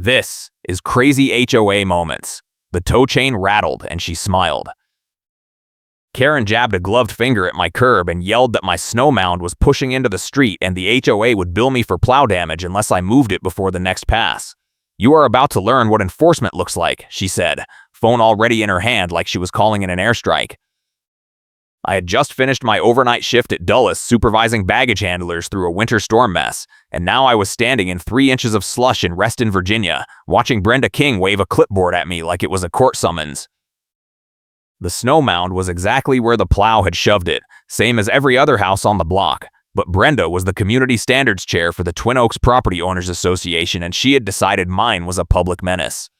This is Crazy HOA Moments. The tow chain rattled and she smiled. Karen jabbed a gloved finger at my curb and yelled that my snow mound was pushing into the street and the HOA would bill me for plow damage unless I moved it before the next pass. "You are about to learn what enforcement looks like," she said, phone already in her hand like she was calling in an airstrike. I had just finished my overnight shift at Dulles supervising baggage handlers through a winter storm mess, and now I was standing in 3 inches of slush in Reston, Virginia, watching Brenda King wave a clipboard at me like it was a court summons. The snow mound was exactly where the plow had shoved it, same as every other house on the block, but Brenda was the community standards chair for the Twin Oaks Property Owners Association, and she had decided mine was a public menace.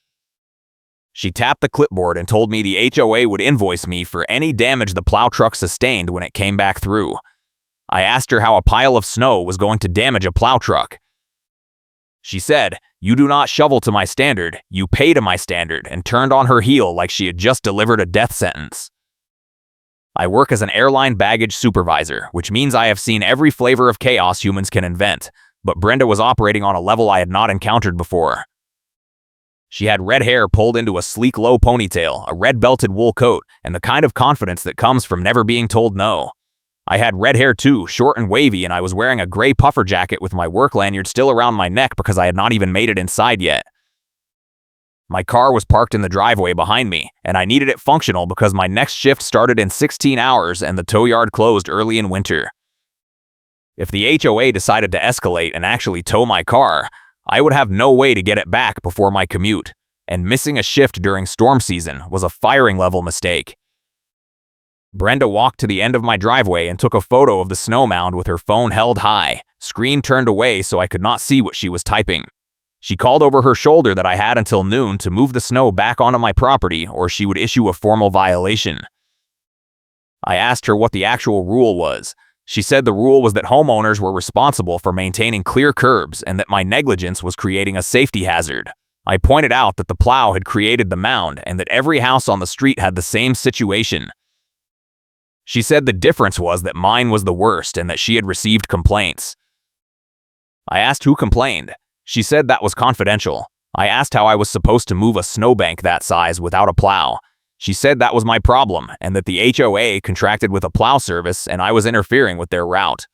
She tapped the clipboard and told me the HOA would invoice me for any damage the plow truck sustained when it came back through. I asked her how a pile of snow was going to damage a plow truck. She said, "You do not shovel to my standard, you pay to my standard," and turned on her heel like she had just delivered a death sentence. I work as an airline baggage supervisor, which means I have seen every flavor of chaos humans can invent, but Brenda was operating on a level I had not encountered before. She had red hair pulled into a sleek low ponytail, a red belted wool coat, and the kind of confidence that comes from never being told no. I had red hair too, short and wavy, and I was wearing a gray puffer jacket with my work lanyard still around my neck because I had not even made it inside yet. My car was parked in the driveway behind me, and I needed it functional because my next shift started in 16 hours and the tow yard closed early in winter. If the HOA decided to escalate and actually tow my car, I would have no way to get it back before my commute, and missing a shift during storm season was a firing level mistake. Brenda walked to the end of my driveway and took a photo of the snow mound with her phone held high, screen turned away so I could not see what she was typing. She called over her shoulder that I had until noon to move the snow back onto my property or she would issue a formal violation. I asked her what the actual rule was. She said the rule was that homeowners were responsible for maintaining clear curbs and that my negligence was creating a safety hazard. I pointed out that the plow had created the mound and that every house on the street had the same situation. She said the difference was that mine was the worst and that she had received complaints. I asked who complained. She said that was confidential. I asked how I was supposed to move a snowbank that size without a plow. She said that was my problem and that the HOA contracted with a plow service and I was interfering with their route.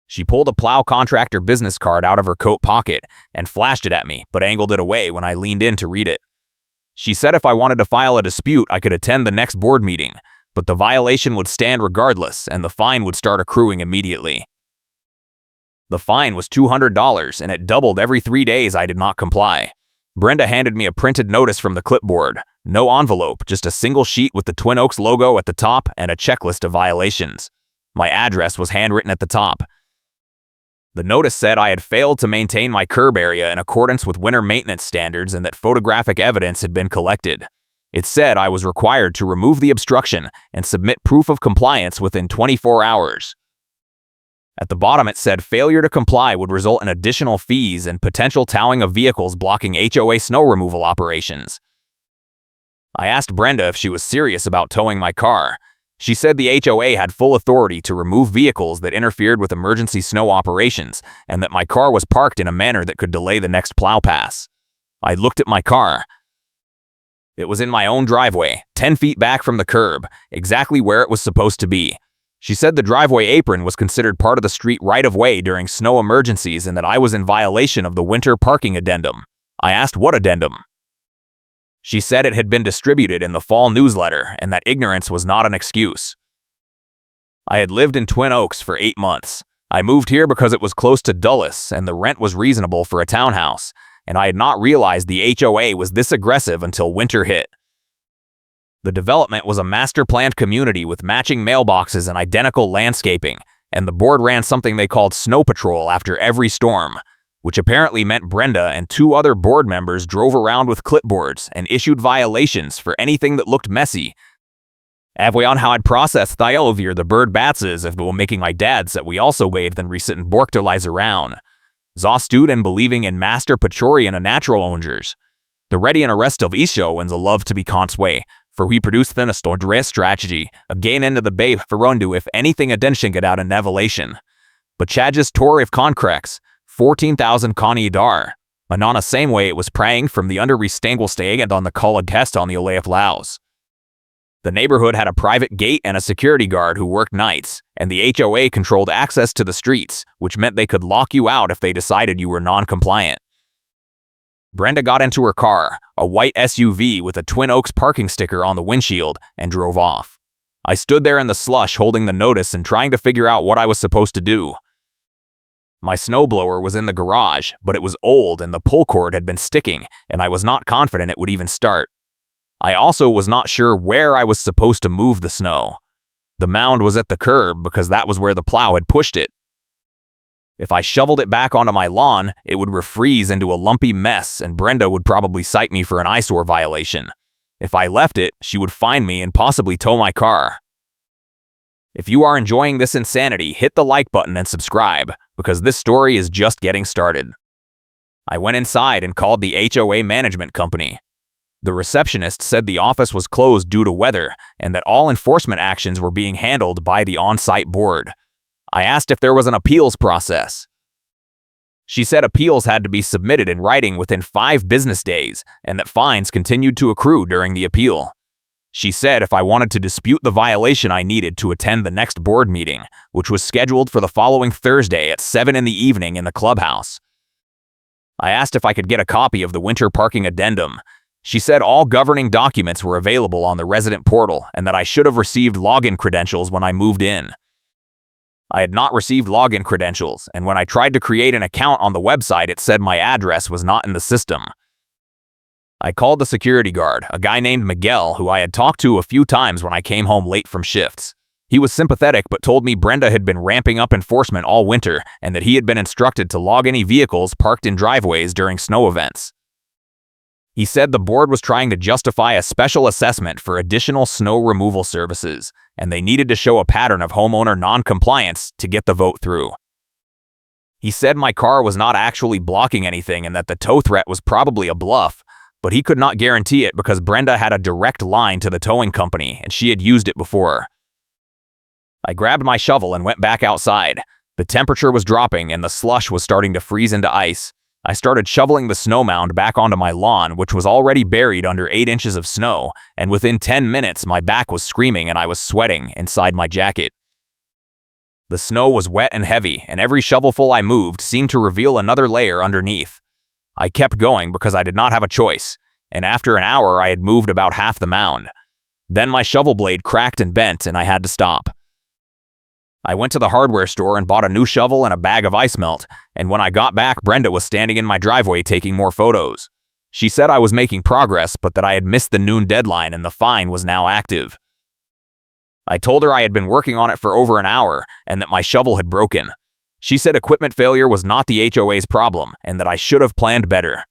She pulled a plow contractor business card out of her coat pocket and flashed it at me, but angled it away when I leaned in to read it. She said if I wanted to file a dispute, I could attend the next board meeting, but the violation would stand regardless and the fine would start accruing immediately. The fine was $200 and it doubled every 3 days I did not comply. Brenda handed me a printed notice from the clipboard. No envelope, just a single sheet with the Twin Oaks logo at the top and a checklist of violations. My address was handwritten at the top. The notice said I had failed to maintain my curb area in accordance with winter maintenance standards and that photographic evidence had been collected. It said I was required to remove the obstruction and submit proof of compliance within 24 hours. At the bottom it said failure to comply would result in additional fees and potential towing of vehicles blocking HOA snow removal operations. I asked Brenda if she was serious about towing my car. She said the HOA had full authority to remove vehicles that interfered with emergency snow operations and that my car was parked in a manner that could delay the next plow pass. I looked at my car. It was in my own driveway, 10 feet back from the curb, exactly where it was supposed to be. She said the driveway apron was considered part of the street right-of-way during snow emergencies and that I was in violation of the winter parking addendum. I asked what addendum. She said it had been distributed in the fall newsletter and that ignorance was not an excuse. I had lived in Twin Oaks for 8 months. I moved here because it was close to Dulles and the rent was reasonable for a townhouse, and I had not realized the HOA was this aggressive until winter hit. The development was a master-planned community with matching mailboxes and identical landscaping, and the board ran something they called Snow Patrol after every storm, which apparently meant Brenda and 2 other board members drove around with clipboards and issued violations for anything that looked messy. Avouant how I'd processed Thiovier the bird batses if while making my dad that we also waved and recent borkte lies around. Zastud and believing in master Pachorian and natural ongers. The ready and arrest of Isho and the love to be consway, for we produced then a store strategy, again into the babe for undu if anything adention get out in nevelation. But Chadges tor if concrex, 14,000 Connie Dar. Manana same way it was praying from the under stay and on the called test on the Olea Plows. The neighborhood had a private gate and a security guard who worked nights, and the HOA controlled access to the streets, which meant they could lock you out if they decided you were non-compliant. Brenda got into her car, a white SUV with a Twin Oaks parking sticker on the windshield, and drove off. I stood there in the slush holding the notice and trying to figure out what I was supposed to do. My snowblower was in the garage, but it was old and the pull cord had been sticking, and I was not confident it would even start. I also was not sure where I was supposed to move the snow. The mound was at the curb because that was where the plow had pushed it. If I shoveled it back onto my lawn, it would refreeze into a lumpy mess and Brenda would probably cite me for an eyesore violation. If I left it, she would find me and possibly tow my car. If you are enjoying this insanity, hit the like button and subscribe, because this story is just getting started. I went inside and called the HOA management company. The receptionist said the office was closed due to weather and that all enforcement actions were being handled by the on-site board. I asked if there was an appeals process. She said appeals had to be submitted in writing within 5 business days and that fines continued to accrue during the appeal. She said if I wanted to dispute the violation, I needed to attend the next board meeting, which was scheduled for the following Thursday at 7 in the evening in the clubhouse. I asked if I could get a copy of the winter parking addendum. She said all governing documents were available on the resident portal and that I should have received login credentials when I moved in. I had not received login credentials, and when I tried to create an account on the website, it said my address was not in the system. I called the security guard, a guy named Miguel who I had talked to a few times when I came home late from shifts. He was sympathetic but told me Brenda had been ramping up enforcement all winter and that he had been instructed to log any vehicles parked in driveways during snow events. He said the board was trying to justify a special assessment for additional snow removal services, and they needed to show a pattern of homeowner non-compliance to get the vote through. He said my car was not actually blocking anything and that the tow threat was probably a bluff, but he could not guarantee it because Brenda had a direct line to the towing company and she had used it before. I grabbed my shovel and went back outside. The temperature was dropping and the slush was starting to freeze into ice. I started shoveling the snow mound back onto my lawn, which was already buried under 8 inches of snow, and within 10 minutes my back was screaming and I was sweating inside my jacket. The snow was wet and heavy, and every shovelful I moved seemed to reveal another layer underneath. I kept going because I did not have a choice, and after an hour I had moved about half the mound. Then my shovel blade cracked and bent and I had to stop. I went to the hardware store and bought a new shovel and a bag of ice melt, and when I got back, Brenda was standing in my driveway taking more photos. She said I was making progress, but that I had missed the noon deadline and the fine was now active. I told her I had been working on it for over an hour and that my shovel had broken. She said equipment failure was not the HOA's problem and that I should have planned better.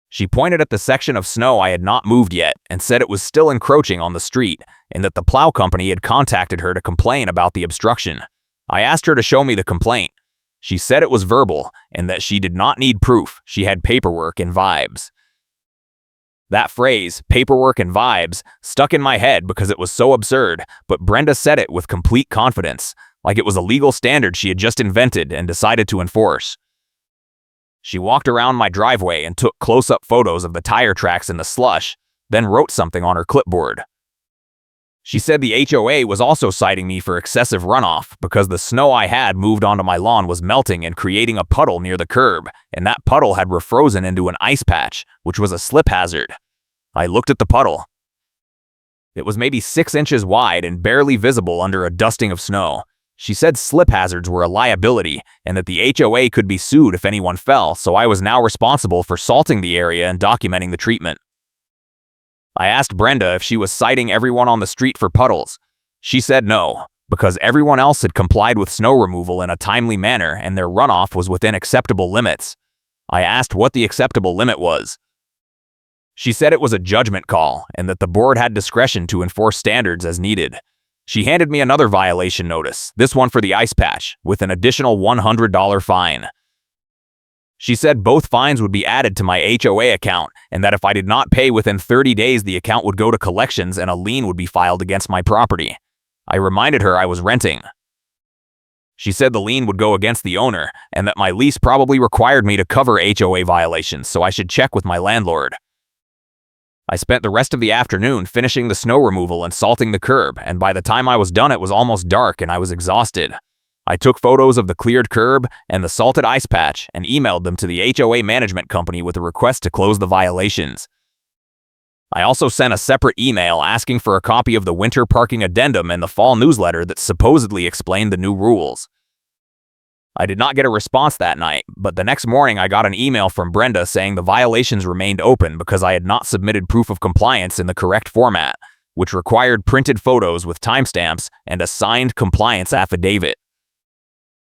She pointed at the section of snow I had not moved yet and said it was still encroaching on the street and that the plow company had contacted her to complain about the obstruction. I asked her to show me the complaint. She said it was verbal and that she did not need proof. She had paperwork and vibes. That phrase, paperwork and vibes, stuck in my head because it was so absurd, but Brenda said it with complete confidence, like it was a legal standard she had just invented and decided to enforce. She walked around my driveway and took close-up photos of the tire tracks in the slush, then wrote something on her clipboard. She said the HOA was also citing me for excessive runoff because the snow I had moved onto my lawn was melting and creating a puddle near the curb, and that puddle had refrozen into an ice patch, which was a slip hazard. I looked at the puddle. It was maybe 6 inches wide and barely visible under a dusting of snow. She said slip hazards were a liability and that the HOA could be sued if anyone fell, so I was now responsible for salting the area and documenting the treatment. I asked Brenda if she was citing everyone on the street for puddles. She said no, because everyone else had complied with snow removal in a timely manner and their runoff was within acceptable limits. I asked what the acceptable limit was. She said it was a judgment call and that the board had discretion to enforce standards as needed. She handed me another violation notice, this one for the ice patch, with an additional $100 fine. She said both fines would be added to my HOA account and that if I did not pay within 30 days, the account would go to collections and a lien would be filed against my property. I reminded her I was renting. She said the lien would go against the owner and that my lease probably required me to cover HOA violations, so I should check with my landlord. I spent the rest of the afternoon finishing the snow removal and salting the curb, and by the time I was done it was almost dark and I was exhausted. I took photos of the cleared curb and the salted ice patch and emailed them to the HOA management company with a request to close the violations. I also sent a separate email asking for a copy of the winter parking addendum and the fall newsletter that supposedly explained the new rules. I did not get a response that night, but the next morning I got an email from Brenda saying the violations remained open because I had not submitted proof of compliance in the correct format, which required printed photos with timestamps and a signed compliance affidavit.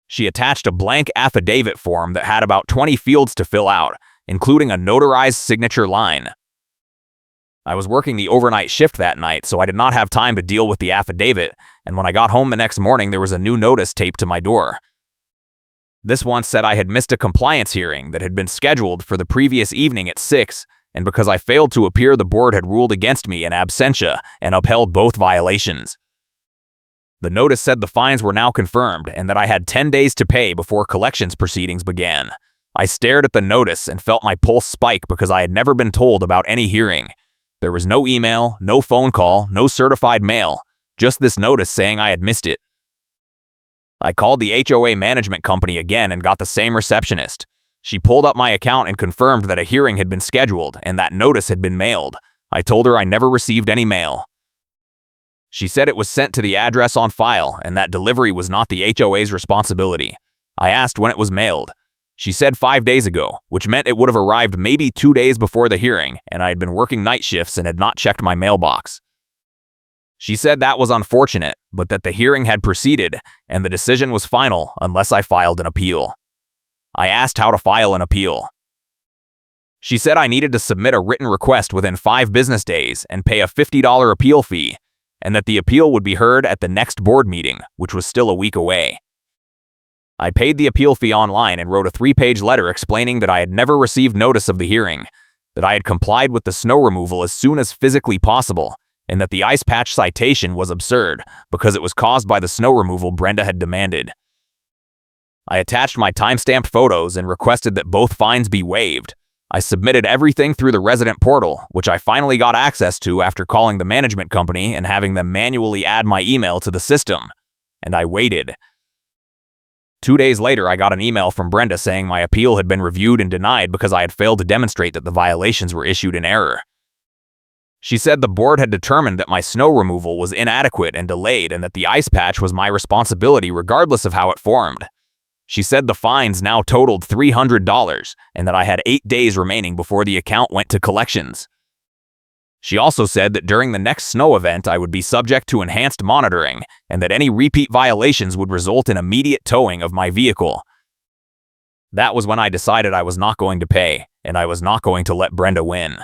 She attached a blank affidavit form that had about 20 fields to fill out, including a notarized signature line. I was working the overnight shift that night, so I did not have time to deal with the affidavit, and when I got home the next morning there was a new notice taped to my door. This one said I had missed a compliance hearing that had been scheduled for the previous evening at 6, and because I failed to appear the board had ruled against me in absentia and upheld both violations. The notice said the fines were now confirmed and that I had 10 days to pay before collections proceedings began. I stared at the notice and felt my pulse spike because I had never been told about any hearing. There was no email, no phone call, no certified mail, just this notice saying I had missed it. I called the HOA management company again and got the same receptionist. She pulled up my account and confirmed that a hearing had been scheduled and that notice had been mailed. I told her I never received any mail. She said it was sent to the address on file and that delivery was not the HOA's responsibility. I asked when it was mailed. She said 5 days ago, which meant it would have arrived maybe 2 days before the hearing, and I had been working night shifts and had not checked my mailbox. She said that was unfortunate, but that the hearing had proceeded and the decision was final unless I filed an appeal. I asked how to file an appeal. She said I needed to submit a written request within 5 business days and pay a $50 appeal fee, and that the appeal would be heard at the next board meeting, which was still a week away. I paid the appeal fee online and wrote a 3-page letter explaining that I had never received notice of the hearing, that I had complied with the snow removal as soon as physically possible, and that the ice patch citation was absurd because it was caused by the snow removal Brenda had demanded. I attached my timestamped photos and requested that both fines be waived. I submitted everything through the resident portal, which I finally got access to after calling the management company and having them manually add my email to the system. And I waited. 2 days later, I got an email from Brenda saying my appeal had been reviewed and denied because I had failed to demonstrate that the violations were issued in error. She said the board had determined that my snow removal was inadequate and delayed and that the ice patch was my responsibility regardless of how it formed. She said the fines now totaled $300 and that I had 8 days remaining before the account went to collections. She also said that during the next snow event I would be subject to enhanced monitoring and that any repeat violations would result in immediate towing of my vehicle. That was when I decided I was not going to pay, and I was not going to let Brenda win.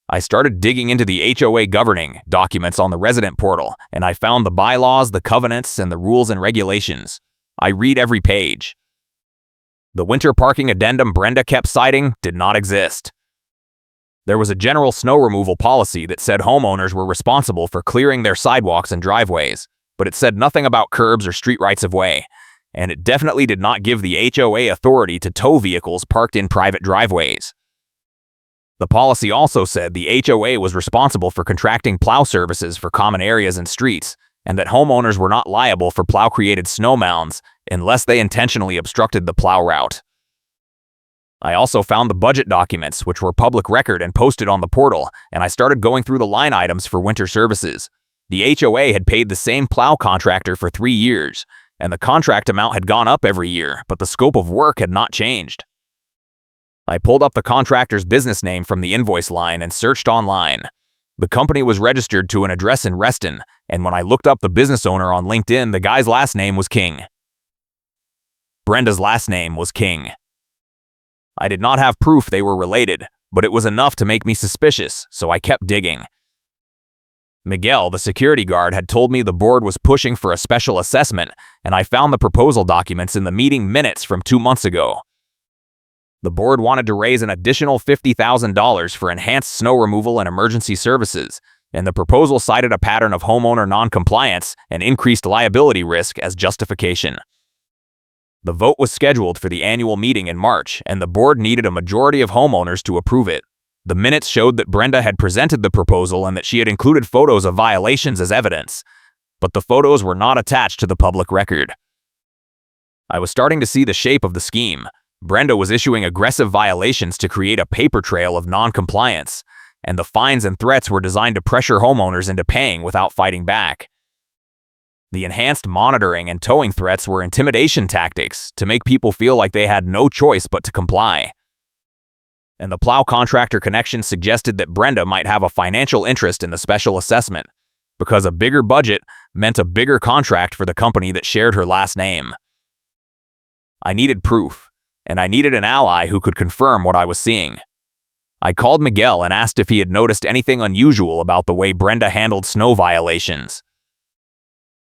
I started digging into the HOA governing documents on the resident portal, and I found the bylaws, the covenants, and the rules and regulations. I read every page. The winter parking addendum Brenda kept citing did not exist. There was a general snow removal policy that said homeowners were responsible for clearing their sidewalks and driveways, but it said nothing about curbs or street rights of way, and it definitely did not give the HOA authority to tow vehicles parked in private driveways. The policy also said the HOA was responsible for contracting plow services for common areas and streets, and that homeowners were not liable for plow-created snow mounds unless they intentionally obstructed the plow route. I also found the budget documents, which were public record and posted on the portal, and I started going through the line items for winter services. The HOA had paid the same plow contractor for 3 years, and the contract amount had gone up every year, but the scope of work had not changed. I pulled up the contractor's business name from the invoice line and searched online. The company was registered to an address in Reston, and when I looked up the business owner on LinkedIn, the guy's last name was King. Brenda's last name was King. I did not have proof they were related, but it was enough to make me suspicious, so I kept digging. Miguel, the security guard, had told me the board was pushing for a special assessment, and I found the proposal documents in the meeting minutes from 2 months ago. The board wanted to raise an additional $50,000 for enhanced snow removal and emergency services, and the proposal cited a pattern of homeowner non-compliance and increased liability risk as justification. The vote was scheduled for the annual meeting in March, and the board needed a majority of homeowners to approve it. The minutes showed that Brenda had presented the proposal and that she had included photos of violations as evidence, but the photos were not attached to the public record. I was starting to see the shape of the scheme. Brenda was issuing aggressive violations to create a paper trail of non-compliance, and the fines and threats were designed to pressure homeowners into paying without fighting back. The enhanced monitoring and towing threats were intimidation tactics to make people feel like they had no choice but to comply. And the Plow contractor connection suggested that Brenda might have a financial interest in the special assessment, because a bigger budget meant a bigger contract for the company that shared her last name. I needed proof, and I needed an ally who could confirm what I was seeing. I called Miguel and asked if he had noticed anything unusual about the way Brenda handled snow violations.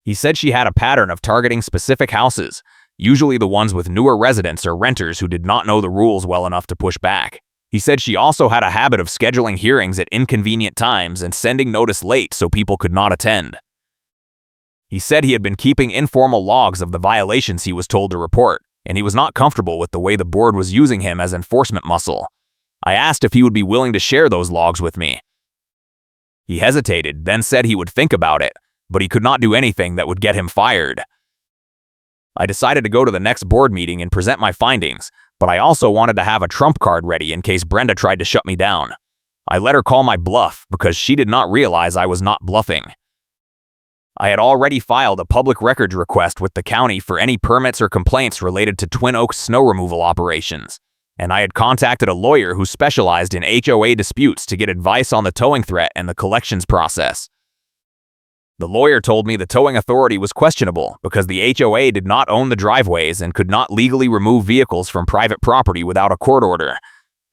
He said she had a pattern of targeting specific houses, usually the ones with newer residents or renters who did not know the rules well enough to push back. He said she also had a habit of scheduling hearings at inconvenient times and sending notice late so people could not attend. He said he had been keeping informal logs of the violations he was told to report, and he was not comfortable with the way the board was using him as enforcement muscle. I asked if he would be willing to share those logs with me. He hesitated, then said he would think about it, but he could not do anything that would get him fired. I decided to go to the next board meeting and present my findings, but I also wanted to have a trump card ready in case Brenda tried to shut me down. I let her call my bluff because she did not realize I was not bluffing. I had already filed a public records request with the county for any permits or complaints related to Twin Oaks snow removal operations, and I had contacted a lawyer who specialized in HOA disputes to get advice on the towing threat and the collections process. The lawyer told me the towing authority was questionable because the HOA did not own the driveways and could not legally remove vehicles from private property without a court order,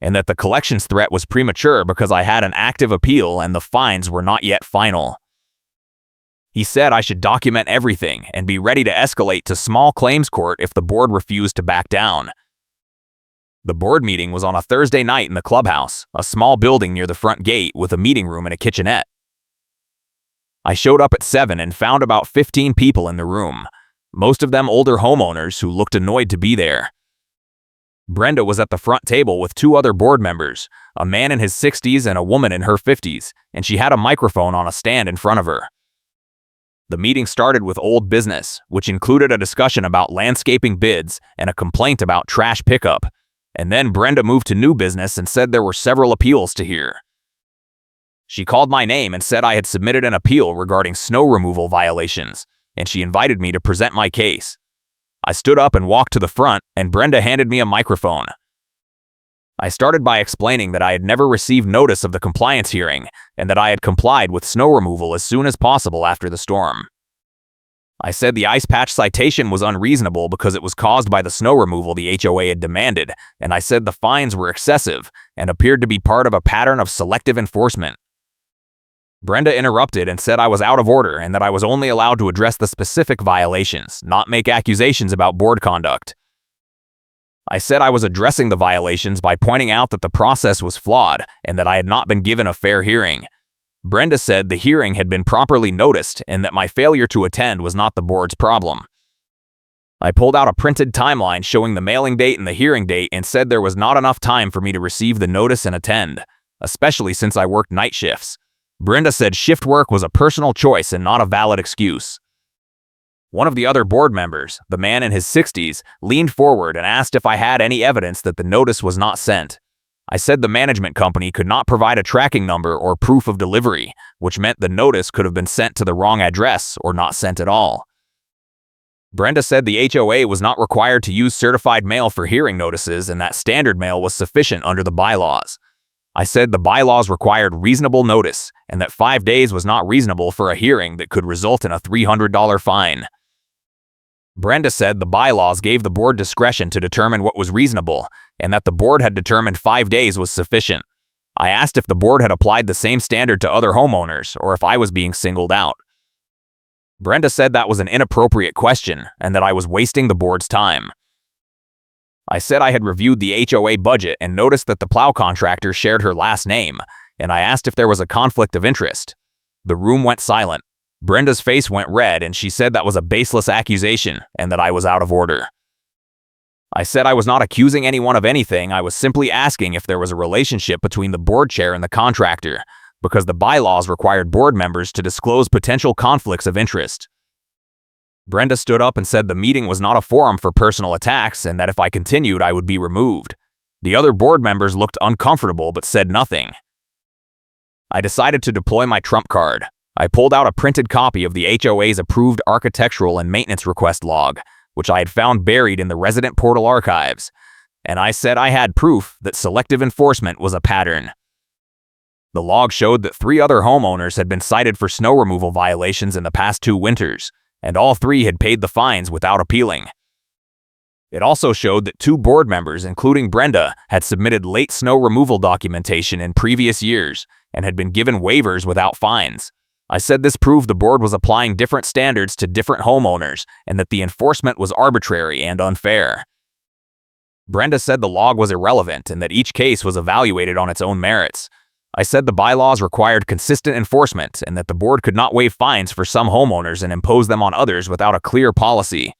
and that the collections threat was premature because I had an active appeal and the fines were not yet final. He said I should document everything and be ready to escalate to small claims court if the board refused to back down. The board meeting was on a Thursday night in the clubhouse, a small building near the front gate with a meeting room and a kitchenette. I showed up at 7 and found about 15 people in the room, most of them older homeowners who looked annoyed to be there. Brenda was at the front table with 2 other board members, a man in his 60s and a woman in her 50s, and she had a microphone on a stand in front of her. The meeting started with old business, which included a discussion about landscaping bids and a complaint about trash pickup, and then Brenda moved to new business and said there were several appeals to hear. She called my name and said I had submitted an appeal regarding snow removal violations, and she invited me to present my case. I stood up and walked to the front, and Brenda handed me a microphone. I started by explaining that I had never received notice of the compliance hearing, and that I had complied with snow removal as soon as possible after the storm. I said the ice patch citation was unreasonable because it was caused by the snow removal the HOA had demanded, and I said the fines were excessive and appeared to be part of a pattern of selective enforcement. Brenda interrupted and said I was out of order and that I was only allowed to address the specific violations, not make accusations about board conduct. I said I was addressing the violations by pointing out that the process was flawed and that I had not been given a fair hearing. Brenda said the hearing had been properly noticed and that my failure to attend was not the board's problem. I pulled out a printed timeline showing the mailing date and the hearing date and said there was not enough time for me to receive the notice and attend, especially since I worked night shifts. Brenda said shift work was a personal choice and not a valid excuse. One of the other board members, the man in his 60s, leaned forward and asked if I had any evidence that the notice was not sent. I said the management company could not provide a tracking number or proof of delivery, which meant the notice could have been sent to the wrong address or not sent at all. Brenda said the HOA was not required to use certified mail for hearing notices and that standard mail was sufficient under the bylaws. I said the bylaws required reasonable notice and that 5 days was not reasonable for a hearing that could result in a $300 fine. Brenda said the bylaws gave the board discretion to determine what was reasonable and that the board had determined 5 days was sufficient. I asked if the board had applied the same standard to other homeowners or if I was being singled out. Brenda said that was an inappropriate question and that I was wasting the board's time. I said I had reviewed the HOA budget and noticed that the Plow contractor shared her last name, and I asked if there was a conflict of interest. The room went silent. Brenda's face went red and she said that was a baseless accusation and that I was out of order. I said I was not accusing anyone of anything, I was simply asking if there was a relationship between the board chair and the contractor, because the bylaws required board members to disclose potential conflicts of interest. Brenda stood up and said the meeting was not a forum for personal attacks and that if I continued, I would be removed. The other board members looked uncomfortable but said nothing. I decided to deploy my trump card. I pulled out a printed copy of the HOA's approved architectural and maintenance request log, which I had found buried in the resident portal archives, and I said I had proof that selective enforcement was a pattern. The log showed that 3 other homeowners had been cited for snow removal violations in the past 2 winters, and all 3 had paid the fines without appealing. It also showed that 2 board members, including Brenda, had submitted late snow removal documentation in previous years and had been given waivers without fines. I said this proved the board was applying different standards to different homeowners and that the enforcement was arbitrary and unfair. Brenda said the log was irrelevant and that each case was evaluated on its own merits. I said the bylaws required consistent enforcement and that the board could not waive fines for some homeowners and impose them on others without a clear policy.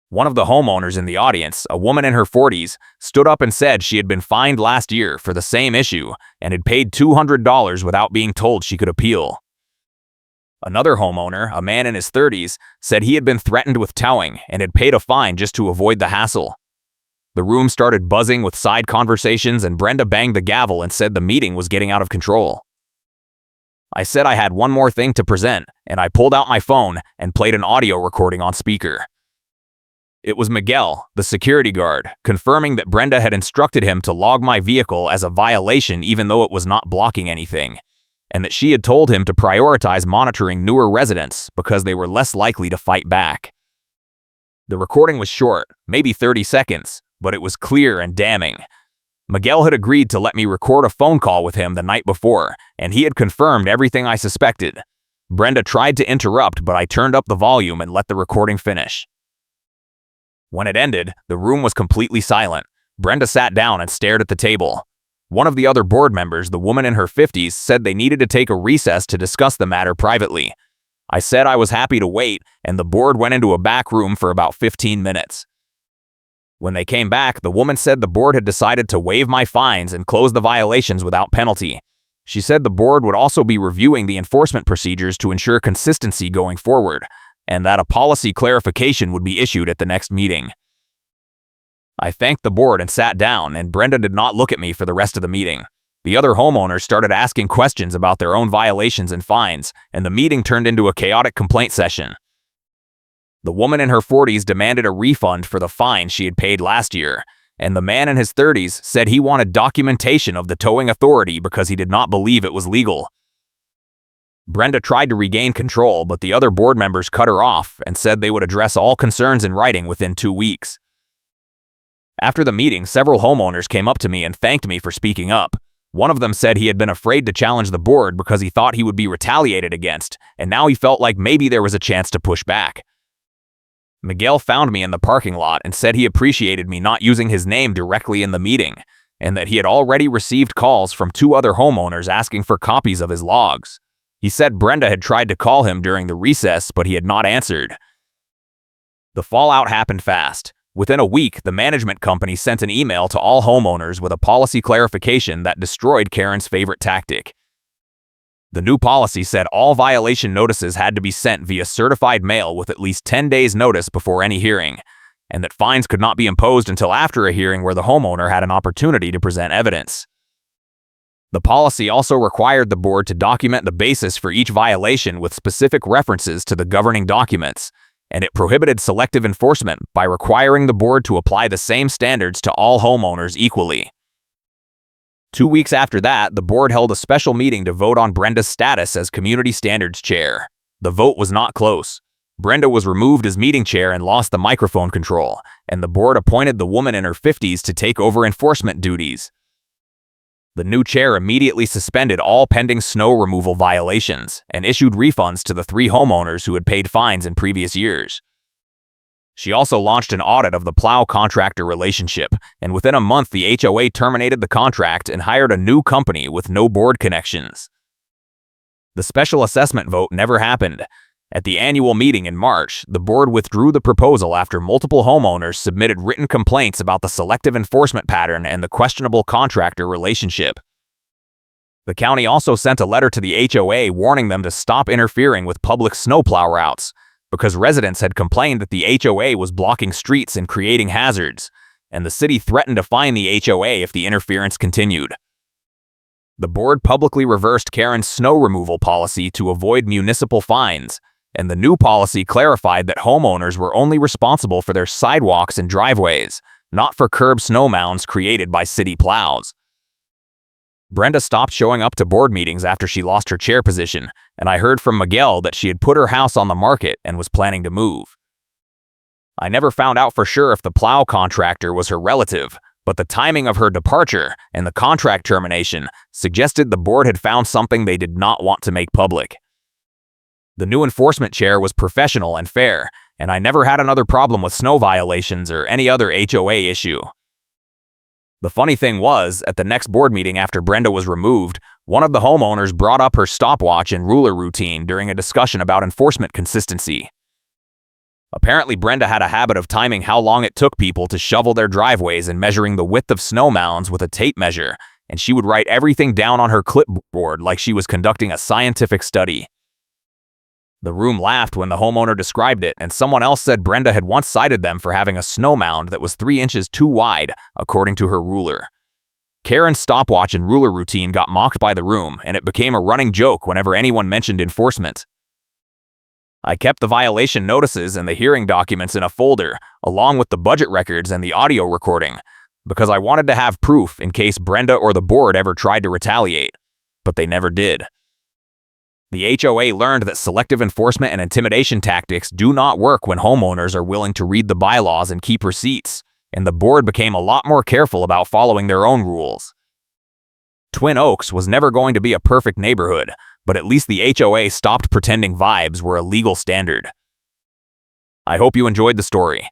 One of the homeowners in the audience, a woman in her 40s, stood up and said she had been fined last year for the same issue and had paid $200 without being told she could appeal. Another homeowner, a man in his 30s, said he had been threatened with towing and had paid a fine just to avoid the hassle. The room started buzzing with side conversations and Brenda banged the gavel and said the meeting was getting out of control. I said I had one more thing to present, and I pulled out my phone and played an audio recording on speaker. It was Miguel, the security guard, confirming that Brenda had instructed him to log my vehicle as a violation even though it was not blocking anything, and that she had told him to prioritize monitoring newer residents because they were less likely to fight back. The recording was short, maybe 30 seconds, but it was clear and damning. Miguel had agreed to let me record a phone call with him the night before, and he had confirmed everything I suspected. Brenda tried to interrupt, but I turned up the volume and let the recording finish. When it ended, the room was completely silent. Brenda sat down and stared at the table. One of the other board members, the woman in her 50s, said they needed to take a recess to discuss the matter privately. I said I was happy to wait, and the board went into a back room for about 15 minutes. When they came back, the woman said the board had decided to waive my fines and close the violations without penalty. She said the board would also be reviewing the enforcement procedures to ensure consistency going forward, and that a policy clarification would be issued at the next meeting. I thanked the board and sat down, and Brenda did not look at me for the rest of the meeting. The other homeowners started asking questions about their own violations and fines, and the meeting turned into a chaotic complaint session. The woman in her 40s demanded a refund for the fine she had paid last year, and the man in his 30s said he wanted documentation of the towing authority because he did not believe it was legal. Brenda tried to regain control, but the other board members cut her off and said they would address all concerns in writing within 2 weeks. After the meeting, several homeowners came up to me and thanked me for speaking up. One of them said he had been afraid to challenge the board because he thought he would be retaliated against, and now he felt like maybe there was a chance to push back. Miguel found me in the parking lot and said he appreciated me not using his name directly in the meeting, and that he had already received calls from 2 other homeowners asking for copies of his logs. He said Brenda had tried to call him during the recess, but he had not answered. The fallout happened fast. Within a week, the management company sent an email to all homeowners with a policy clarification that destroyed Karen's favorite tactic. The new policy said all violation notices had to be sent via certified mail with at least 10 days' notice before any hearing, and that fines could not be imposed until after a hearing where the homeowner had an opportunity to present evidence. The policy also required the board to document the basis for each violation with specific references to the governing documents, and it prohibited selective enforcement by requiring the board to apply the same standards to all homeowners equally. 2 weeks after that, the board held a special meeting to vote on Brenda's status as Community Standards Chair. The vote was not close. Brenda was removed as meeting chair and lost the microphone control, and the board appointed the woman in her 50s to take over enforcement duties. The new chair immediately suspended all pending snow removal violations and issued refunds to the 3 homeowners who had paid fines in previous years. She also launched an audit of the Plow contractor relationship, and within a month the HOA terminated the contract and hired a new company with no board connections. The special assessment vote never happened, At the annual meeting in March, the board withdrew the proposal after multiple homeowners submitted written complaints about the selective enforcement pattern and the questionable contractor relationship. The county also sent a letter to the HOA warning them to stop interfering with public snowplow routes, because residents had complained that the HOA was blocking streets and creating hazards, and the city threatened to fine the HOA if the interference continued. The board publicly reversed Karen's snow removal policy to avoid municipal fines, and the new policy clarified that homeowners were only responsible for their sidewalks and driveways, not for curb snow mounds created by city plows. Brenda stopped showing up to board meetings after she lost her chair position, and I heard from Miguel that she had put her house on the market and was planning to move. I never found out for sure if the plow contractor was her relative, but the timing of her departure and the contract termination suggested the board had found something they did not want to make public. The new enforcement chair was professional and fair, and I never had another problem with snow violations or any other HOA issue. The funny thing was, at the next board meeting after Brenda was removed, one of the homeowners brought up her stopwatch and ruler routine during a discussion about enforcement consistency. Apparently, Brenda had a habit of timing how long it took people to shovel their driveways and measuring the width of snow mounds with a tape measure, and she would write everything down on her clipboard like she was conducting a scientific study. The room laughed when the homeowner described it, and someone else said Brenda had once cited them for having a snow mound that was 3 inches too wide, according to her ruler. Karen's stopwatch and ruler routine got mocked by the room, and it became a running joke whenever anyone mentioned enforcement. I kept the violation notices and the hearing documents in a folder, along with the budget records and the audio recording, because I wanted to have proof in case Brenda or the board ever tried to retaliate, but they never did. The HOA learned that selective enforcement and intimidation tactics do not work when homeowners are willing to read the bylaws and keep receipts, and the board became a lot more careful about following their own rules. Twin Oaks was never going to be a perfect neighborhood, but at least the HOA stopped pretending vibes were a legal standard. I hope you enjoyed the story.